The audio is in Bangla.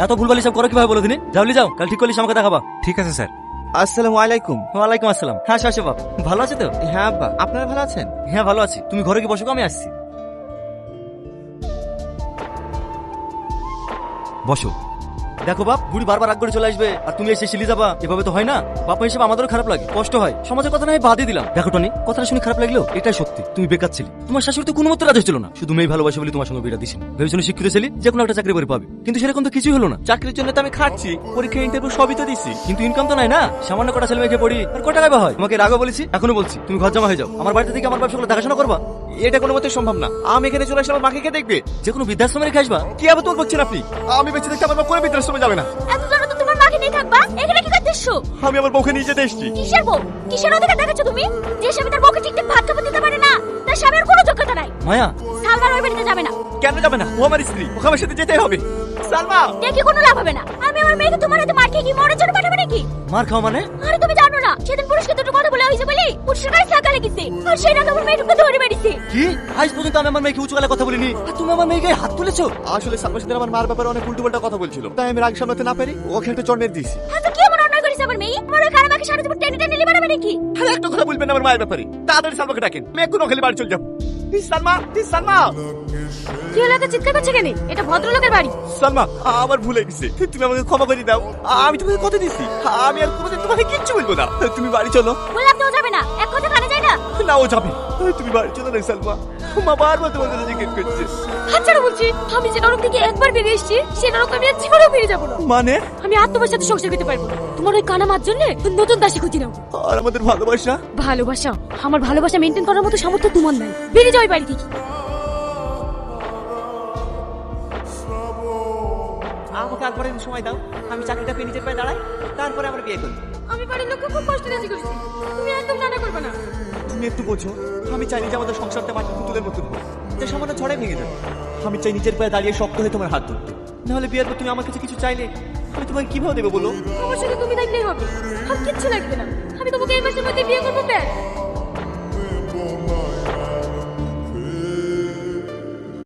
এত ভুলভাল হিসাব করো কিভাবে বলো দিনে? যাওলি যাও, কাল ঠিক করলিস আমাকে দেখাবা। ঠিক আছে স্যার। আসসালামু আলাইকুম। ওয়ালাইকুম আসসালাম। হ্যাঁ শাশে বাপ, ভালো আছে তো? হ্যাঁ আব্বা, আপনারা ভালো আছেন? হ্যাঁ ভালো আছি। তুমি ঘরে কি বসো, আমি আসছি। বসো। দেখো বাপ, বুড়ি বারবার রাগ করে চলে আসবে আর তুমি এসে শিলি যাবা, এভাবে তো হয় না। বাপা হিসেবে আমাদেরও খারাপ লাগে, কষ্ট হয়। সমাজের কথা নয় বাদই দিলাম। দেখো টনি, কথাটা শুনে খারাপ লাগলো, এটাই সত্যি। তুমি বেকার ছিলি, তোমার শাশুড়ি তো কোনো মতো রাজি ছিল না। শুধু মেয়ে ভালোবাসে বলে তোমার সঙ্গে বিয়ে দিছিল। ভেবেছিল শিক্ষিত ছেলে যে কোনো একটা চাকরি করে পাবে, কিন্তু সেরকম তো কিছুই হলো না। চাকরির জন্য তো আমি খাটছি, পরীক্ষা ইন্টারভিউ সবই তো দিছি, কিন্তু ইনকাম তো নাই না। সামান্য কটা ছেলে মেয়েকে পড়ি আর কটা টাকা হয়। তোমাকে রাগও বলেছি, এখনো বলছি, তুমি ঘর জমা হয়ে যাও। আমার বাড়িতে থেকে আমার ব্যবসাগুলো দেখাশোনা করবা। এটা কোনো মতে সম্ভব না। আমি এখানে চলে আসলে আমার মাকে কে দেখবে? যে কোনো বৃদ্ধাশ্রমে রেখে আসবা। কি আবার তোর বলছেন আপনি? আমি বেঁচে দেখতে আমার মা কোনো বৃদ্ধাশ্রমে যাবে না। এত জানো তো তোমার মাকে নিয়ে থাকবা, এখানে কি করতেছো? আমি আমার বউকে নিয়ে যেতে এসেছি। কিসের বউ? কিসের অধিকার দেখাচ্ছ তুমি? যে স্বামী তার বউকে ঠিকঠাক ভাত খাবার দিতে পারে না, তার স্বামীর কোনো যোগ্যতা নাই। মায়া, সালমান ওই বাড়িতে যাবে না। কেন যাবে না? ও আমার স্ত্রী, ওকে আমার সাথে যেতেই হবে। সালমা, দেখি কোনো লাভ হবে না। আমি আমার মেয়েকে তোমার হাতে মার খেয়ে কি মরার জন্য পাঠাবো নাকি? মার খাও মানে? আরে তুমি জানো না, সেদিন পুরুষকে দুটো কথা বলে হয়েছে বলি পুরুষের গায়ে ছাকা লেগেছে, আর সেই নাকি আমার মেয়েটুকু ধরে মেরেছে। কি? আজ পর্যন্ত আমি আমার মেয়েকে উঁচু গলায় কথা বলিনি, আর তুমি আমার মেয়েকে হাত তুলেছো? আসলে সালমার সাথে আমার মার ব্যাপারে অনেক উল্টোপাল্টা কথা বলছিল, তাই আমি রাগ সামলাতে না পারি ওকে একটা চড় মেরে দিয়েছি। হ্যাঁ তো কি এমন অন্যায় করেছে আমার মেয়ে? আমার ওই কারামাকে সারা জীবন টেনে টেনে লিবারাবে নাকি? আরে একটা কথা বলবেন না আমার মায়ের ব্যাপারে। তাড়াতাড়ি সালমাকে ডাকেন, আমি এক্ষুনি ওখানে বাড়ি চলে যাবো। সালমা, সালমা, কি হলো, এত চিৎকার করছে কেন? এটা ভদ্রলোকের বাড়ি। সালমা, আমার ভুল হয়ে গেছে, তুমি আমাকে ক্ষমা করে দাও। আমি তোমাকে কথা দিচ্ছি, আমি আর কোনোদিন তোমাকে কিচ্ছু বলবো না। তুমি বাড়ি চলো। বললাম তো ও যাবে না, এক কথা কানে যায় না। না, ও যাবে। তুমি বাড়ি চলো না সালমা, মা বারবার তোমার কথা জিজ্ঞেস করছে। আচ্ছা বলছি, আমি যে নরক থেকে একবার বেরিয়ে এসেছি, সে নরক আমি আর জীবনেও ফিরে যাবো না। মানে? আমি আর তোমার সাথে সংসার করতে পারবো না। তোমার ওই কানা মার জন্য নতুন দাসী খুঁজে নাও। আর আমাদের ভালোবাসা? ভালোবাসা? আমার ভালোবাসা মেনটেন করার মতো সামর্থ্য তোমার নাই। বেরিয়ে যাও এই বাড়ি থেকে। আমাকে একবার সময় দাও, আমি চাকরিটা পেয়ে নিজের পায়ে দাঁড়াই, তারপরে আমরা বিয়ে করি। আমি বাড়ির লোককে খুব কষ্ট রাজি করেছি, তুমি একদম নানা করবে না। তুমি একটু বোঝো, আমি চাই যে আমাদের সংসারটা মাটির পুতুলের মতো হোক, যে সামান্য ঝড়ে ভেঙে যাবে। আমি চাই নিজের পায়ে দাঁড়িয়ে শক্ত হয়ে তোমার হাত ধরতে। নাহলে বিয়ের পর তুমি আমার কাছে কিছু চাইলে আমি তোমাকে কিভাবে দেবো বলো? আমার সাথে তুমি থাকলেই হবে, আর কিচ্ছু লাগবে না। আমি তোমাকে এই মাসের মধ্যে বিয়ে করবো,